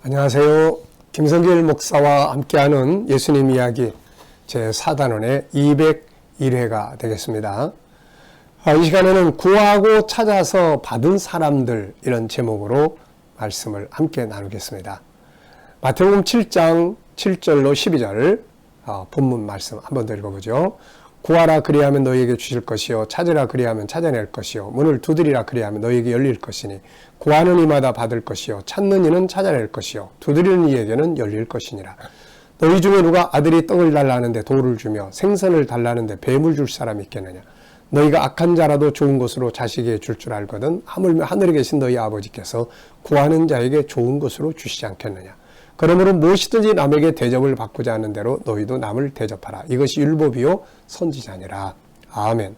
안녕하세요. 김성길 목사와 함께하는 예수님 이야기 제4단원의 201회가 되겠습니다. 이 시간에는 구하고 찾아서 받은 사람들, 이런 제목으로 말씀을 함께 나누겠습니다. 마태복음 7장 7절로 12절 본문 말씀 한번 더 읽어보죠. 구하라 그리하면 너희에게 주실 것이요 찾으라 그리하면 찾아낼 것이요 문을 두드리라 그리하면 너희에게 열릴 것이니 구하는 이마다 받을 것이요 찾는 이는 찾아낼 것이요 두드리는 이에게는 열릴 것이니라. 너희 중에 누가 아들이 떡을 달라는데 돌을 주며 생선을 달라는데 뱀을 줄 사람이 있겠느냐. 너희가 악한 자라도 좋은 것으로 자식에게 줄 줄 알거든 하물며 하늘에 계신 너희 아버지께서 구하는 자에게 좋은 것으로 주시지 않겠느냐. 그러므로 무엇이든지 남에게 대접을 받고자 하는 대로 너희도 남을 대접하라. 이것이 율법이요 선지자니라. 아멘.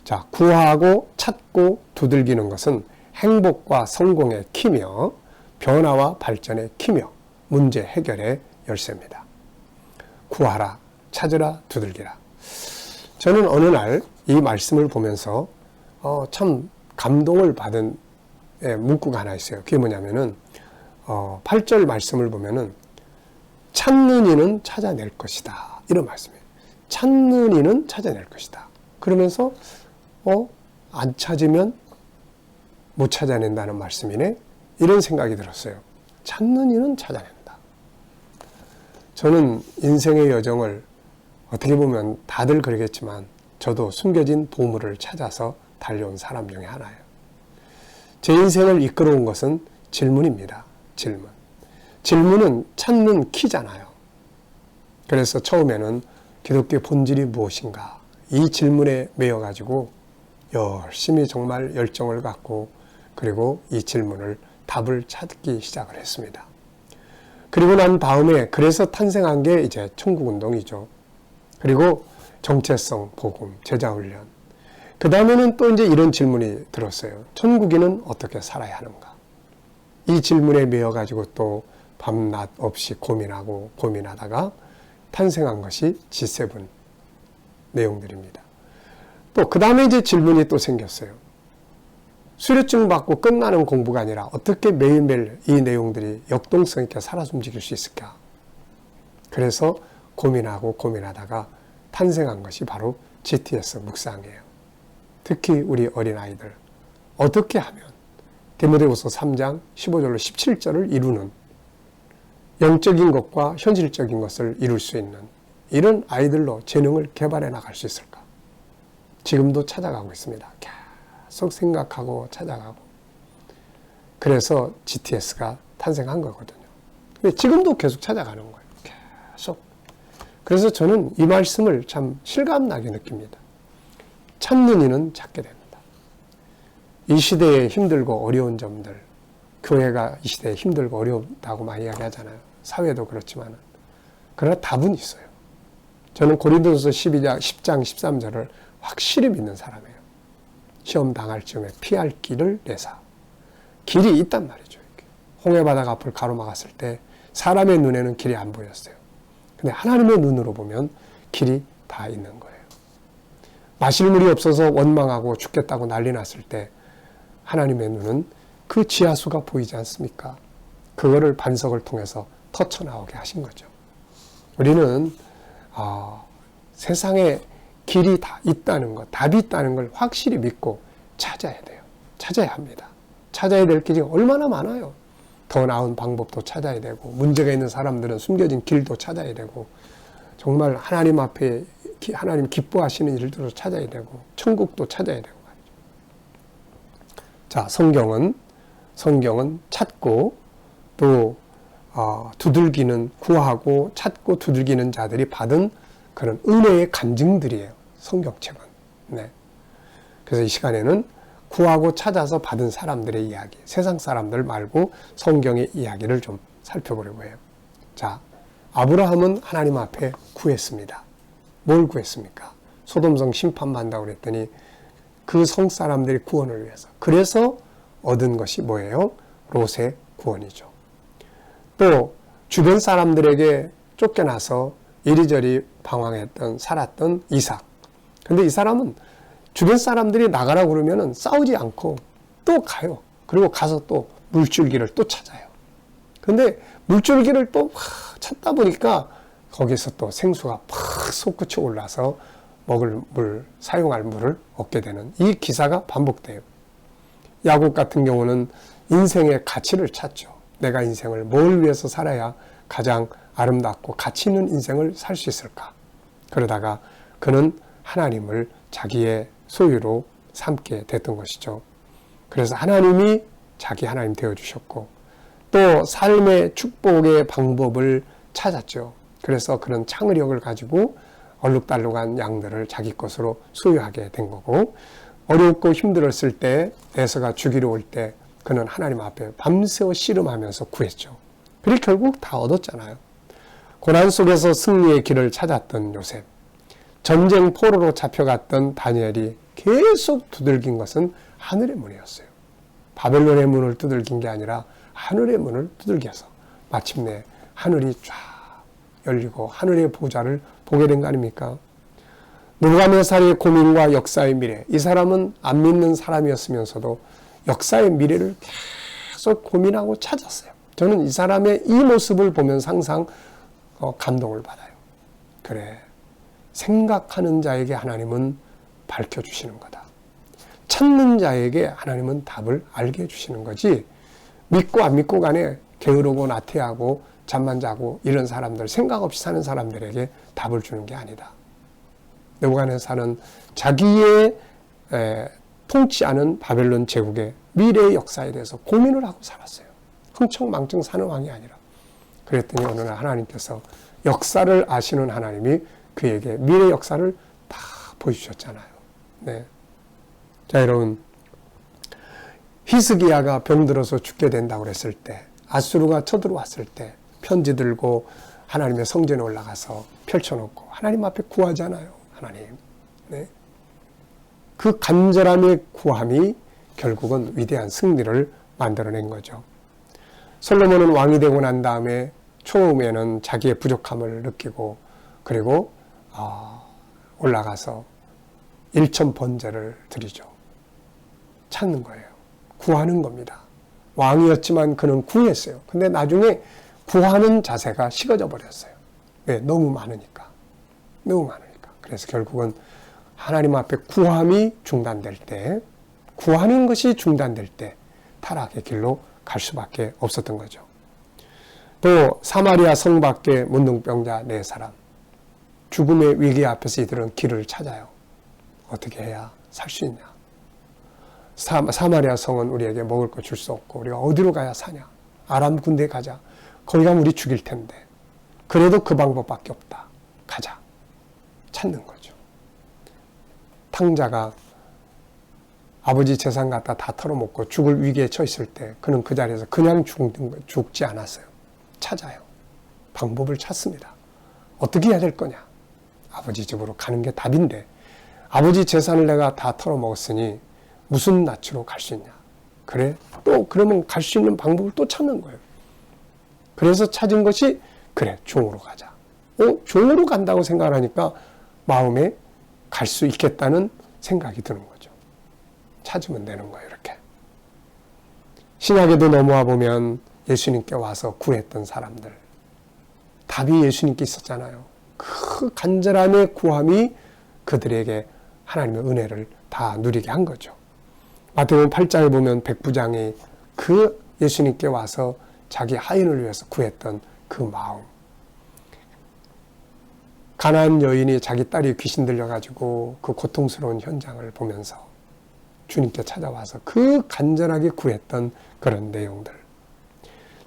자, 구하고 찾고 두들기는 것은 행복과 성공의 키며 변화와 발전의 키며 문제 해결의 열쇠입니다. 구하라, 찾으라, 두들기라. 저는 어느 날 이 말씀을 보면서 참 감동을 받은 문구가 하나 있어요. 그게 뭐냐면은 8절 말씀을 보면은 찾는 이는 찾아낼 것이다. 이런 말씀이에요. 찾는 이는 찾아낼 것이다. 그러면서 안 찾으면 못 찾아낸다는 말씀이네. 이런 생각이 들었어요. 찾는 이는 찾아낸다. 저는 인생의 여정을 어떻게 보면 다들 그러겠지만 저도 숨겨진 보물을 찾아서 달려온 사람 중에 하나예요. 제 인생을 이끌어온 것은 질문입니다. 질문은 찾는 키잖아요. 그래서 처음에는 기독교의 본질이 무엇인가, 이 질문에 매여가지고 열심히 정말 열정을 갖고 그리고 이 질문을 답을 찾기 시작을 했습니다. 그리고 난 다음에 그래서 탄생한 게 이제 천국운동이죠. 그리고 정체성, 복음, 제자훈련. 그 다음에는 또 이제 이런 질문이 들었어요. 천국인은 어떻게 살아야 하는가? 이 질문에 매여가지고 또 밤낮 없이 고민하다가 탄생한 것이 G7 내용들입니다. 또 그 다음에 이제 질문이 또 생겼어요. 수료증 받고 끝나는 공부가 아니라 어떻게 매일매일 이 내용들이 역동성 있게 살아 움직일 수 있을까? 그래서 고민하다가 탄생한 것이 바로 GTS 묵상이에요. 특히 우리 어린아이들 어떻게 하면 디모데후서 3장 15절로 17절을 이루는 영적인 것과 현실적인 것을 이룰 수 있는 이런 아이들로 재능을 개발해 나갈 수 있을까? 지금도 찾아가고 있습니다. 계속 생각하고 찾아가고. 그래서 GTS가 탄생한 거거든요. 근데 지금도 계속 찾아가는 거예요. 계속. 그래서 저는 이 말씀을 참 실감나게 느낍니다. 찾는 이는 찾게 됩니다. 이 시대에 힘들고 어려운 점들, 교회가 이 시대에 힘들고 어렵다고 많이 이야기하잖아요. 사회도 그렇지만 그러나 답은 있어요. 저는 고린도전서 10장 13절을 확실히 믿는 사람이에요. 시험 당할 즈음에 피할 길을 내사. 길이 있단 말이죠. 홍해바다가 앞을 가로막았을 때 사람의 눈에는 길이 안 보였어요. 근데 하나님의 눈으로 보면 길이 다 있는 거예요. 마실 물이 없어서 원망하고 죽겠다고 난리 났을 때 하나님의 눈은 그 지하수가 보이지 않습니까? 그거를 반석을 통해서 터쳐나오게 하신 거죠. 우리는 세상에 길이 다 있다는 것, 답이 있다는 걸 확실히 믿고 찾아야 돼요. 찾아야 합니다. 찾아야 될 길이 얼마나 많아요. 더 나은 방법도 찾아야 되고 문제가 있는 사람들은 숨겨진 길도 찾아야 되고 정말 하나님 앞에 하나님 기뻐하시는 일들도 찾아야 되고 천국도 찾아야 되고 말이죠. 자, 성경은 찾고 또 두들기는 구하고 찾고 두들기는 자들이 받은 그런 은혜의 간증들이에요. 성경책은. 네. 그래서 이 시간에는 구하고 찾아서 받은 사람들의 이야기, 세상 사람들 말고 성경의 이야기를 좀 살펴보려고 해요. 자, 아브라함은 하나님 앞에 구했습니다. 뭘 구했습니까? 소돔성 심판받는다고 그랬더니 그 성 사람들의 구원을 위해서. 그래서 얻은 것이 뭐예요? 롯의 구원이죠. 또 주변 사람들에게 쫓겨나서 이리저리 방황했던 살았던 이삭. 근데 이 사람은 주변 사람들이 나가라고 그러면 싸우지 않고 또 가요. 그리고 가서 또 물줄기를 또 찾아요. 근데 물줄기를 또 찾다 보니까 거기서 또 생수가 팍 솟구쳐 올라서 먹을 물, 사용할 물을 얻게 되는 이 기사가 반복돼요. 야곱 같은 경우는 인생의 가치를 찾죠. 내가 인생을 뭘 위해서 살아야 가장 아름답고 가치 있는 인생을 살 수 있을까? 그러다가 그는 하나님을 자기의 소유로 삼게 됐던 것이죠. 그래서 하나님이 자기 하나님 되어주셨고 또 삶의 축복의 방법을 찾았죠. 그래서 그런 창의력을 가지고 얼룩달룩한 양들을 자기 것으로 소유하게 된 거고 어렵고 힘들었을 때 에서가 죽이러 올 때 그는 하나님 앞에 밤새워 씨름하면서 구했죠. 그리고 결국 다 얻었잖아요. 고난 속에서 승리의 길을 찾았던 요셉, 전쟁 포로로 잡혀갔던 다니엘이 계속 두들긴 것은 하늘의 문이었어요. 바벨론의 문을 두들긴 게 아니라 하늘의 문을 두들겨서 마침내 하늘이 쫙 열리고 하늘의 보좌를 보게 된 거 아닙니까? 느부갓네살의 고민과 역사의 미래, 이 사람은 안 믿는 사람이었으면서도 역사의 미래를 계속 고민하고 찾았어요. 저는 이 사람의 이 모습을 보면서 항상 감동을 받아요. 그래, 생각하는 자에게 하나님은 밝혀주시는 거다. 찾는 자에게 하나님은 답을 알게 해주시는 거지, 믿고 안 믿고 간에 게으르고 나태하고 잠만 자고 이런 사람들, 생각 없이 사는 사람들에게 답을 주는 게 아니다. 느부갓네살은 자기의 통치하는 바벨론 제국의 미래의 역사에 대해서 고민을 하고 살았어요. 흥청망청 사는 왕이 아니라. 그랬더니 어느 날 하나님께서 역사를 아시는 하나님이 그에게 미래 역사를 다 보여주셨잖아요. 네. 자, 여러분, 히스기야가 병들어서 죽게 된다고 그랬을 때, 아수르가 쳐들어왔을 때 편지 들고 하나님의 성전에 올라가서 펼쳐놓고 하나님 앞에 구하잖아요. 하나님. 네. 그 간절함의 구함이 결국은 위대한 승리를 만들어낸 거죠. 솔로몬은 왕이 되고 난 다음에 처음에는 자기의 부족함을 느끼고 그리고 올라가서 일천 번제를 드리죠. 찾는 거예요. 구하는 겁니다. 왕이었지만 그는 구했어요. 근데 나중에 구하는 자세가 식어져 버렸어요. 왜? 너무 많으니까. 너무 많으니까. 그래서 결국은 하나님 앞에 구함이 중단될 때, 구하는 것이 중단될 때 타락의 길로 갈 수밖에 없었던 거죠. 또 사마리아 성 밖에 문둥병자 4사람, 죽음의 위기 앞에서 이들은 길을 찾아요. 어떻게 해야 살 수 있냐. 사마리아 성은 우리에게 먹을 거 줄 수 없고 우리가 어디로 가야 사냐. 아람 군대에 가자. 거기 가면 우리 죽일 텐데. 그래도 그 방법밖에 없다. 가자. 찾는 거죠. 탕자가 아버지 재산 갖다 다 털어먹고 죽을 위기에 처했을 때 그는 그 자리에서 그냥 죽지 않았어요. 찾아요. 방법을 찾습니다. 어떻게 해야 될 거냐. 아버지 집으로 가는 게 답인데 아버지 재산을 내가 다 털어먹었으니 무슨 낯으로 갈 수 있냐. 그래, 또 그러면 갈 수 있는 방법을 또 찾는 거예요. 그래서 찾은 것이 그래, 종으로 가자. 종으로 간다고 생각하니까 마음에 갈 수 있겠다는 생각이 드는 거죠. 찾으면 되는 거예요, 이렇게. 신약에도 넘어와 보면 예수님께 와서 구했던 사람들. 답이 예수님께 있었잖아요. 그 간절함의 구함이 그들에게 하나님의 은혜를 다 누리게 한 거죠. 마태복음 8장에 보면 백부장이 그 예수님께 와서 자기 하인을 위해서 구했던 그 마음. 가나안 여인이 자기 딸이 귀신 들려가지고 그 고통스러운 현장을 보면서 주님께 찾아와서 그 간절하게 구했던 그런 내용들.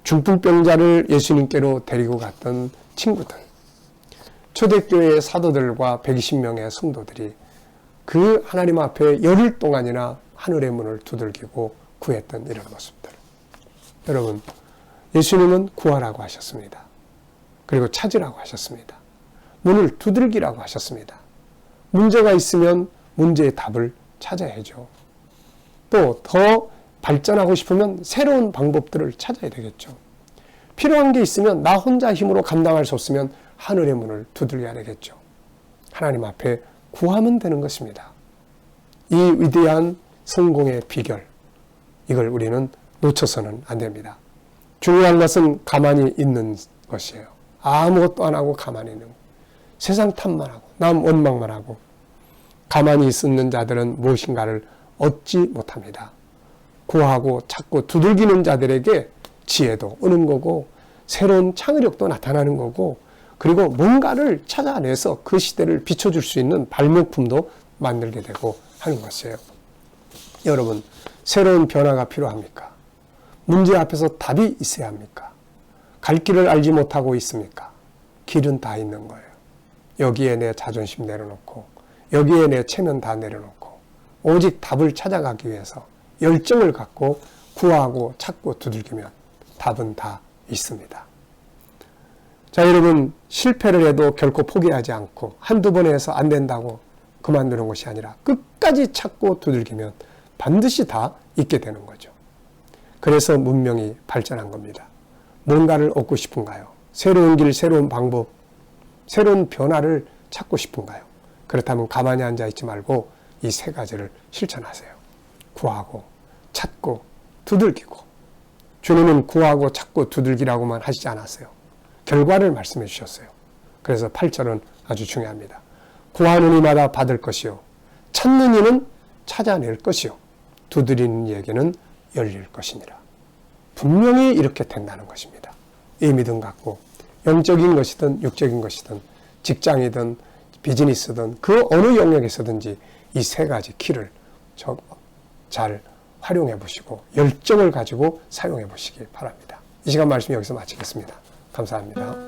중풍병자를 예수님께로 데리고 갔던 친구들. 초대교회의 사도들과 120명의 성도들이 그 하나님 앞에 열흘 동안이나 하늘의 문을 두들기고 구했던 이런 모습들. 여러분, 예수님은 구하라고 하셨습니다. 그리고 찾으라고 하셨습니다. 문을 두들기라고 하셨습니다. 문제가 있으면 문제의 답을 찾아야죠. 또 더 발전하고 싶으면 새로운 방법들을 찾아야 되겠죠. 필요한 게 있으면 나 혼자 힘으로 감당할 수 없으면 하늘의 문을 두들겨야 되겠죠. 하나님 앞에 구하면 되는 것입니다. 이 위대한 성공의 비결, 이걸 우리는 놓쳐서는 안 됩니다. 중요한 것은 가만히 있는 것이에요. 아무것도 안 하고 가만히 있는 것. 세상 탓만 하고 남 원망만 하고 가만히 있는 자들은 무엇인가를 얻지 못합니다. 구하고 찾고 두들기는 자들에게 지혜도 오는 거고 새로운 창의력도 나타나는 거고 그리고 뭔가를 찾아내서 그 시대를 비춰줄 수 있는 발명품도 만들게 되고 하는 것이에요. 여러분, 새로운 변화가 필요합니까? 문제 앞에서 답이 있어야 합니까? 갈 길을 알지 못하고 있습니까? 길은 다 있는 거예요. 여기에 내 자존심 내려놓고 여기에 내 체면 다 내려놓고 오직 답을 찾아가기 위해서 열정을 갖고 구하고 찾고 두들기면 답은 다 있습니다. 자, 여러분, 실패를 해도 결코 포기하지 않고 한두 번 해서 안 된다고 그만두는 것이 아니라 끝까지 찾고 두들기면 반드시 다 있게 되는 거죠. 그래서 문명이 발전한 겁니다. 뭔가를 얻고 싶은가요? 새로운 길, 새로운 방법, 새로운 변화를 찾고 싶은가요? 그렇다면 가만히 앉아 있지 말고 이 세 가지를 실천하세요. 구하고 찾고 두들기고. 주님은 구하고 찾고 두들기라고만 하시지 않았어요. 결과를 말씀해 주셨어요. 그래서 8절은 아주 중요합니다. 구하는 이마다 받을 것이요 찾는 이는 찾아낼 것이요 두드리는 이에게는 열릴 것이니라. 분명히 이렇게 된다는 것입니다. 이 믿음 갖고 영적인 것이든 육적인 것이든 직장이든 비즈니스든 그 어느 영역에서든지 이 세 가지 키를 잘 활용해 보시고 열정을 가지고 사용해 보시기 바랍니다. 이 시간 말씀 여기서 마치겠습니다. 감사합니다.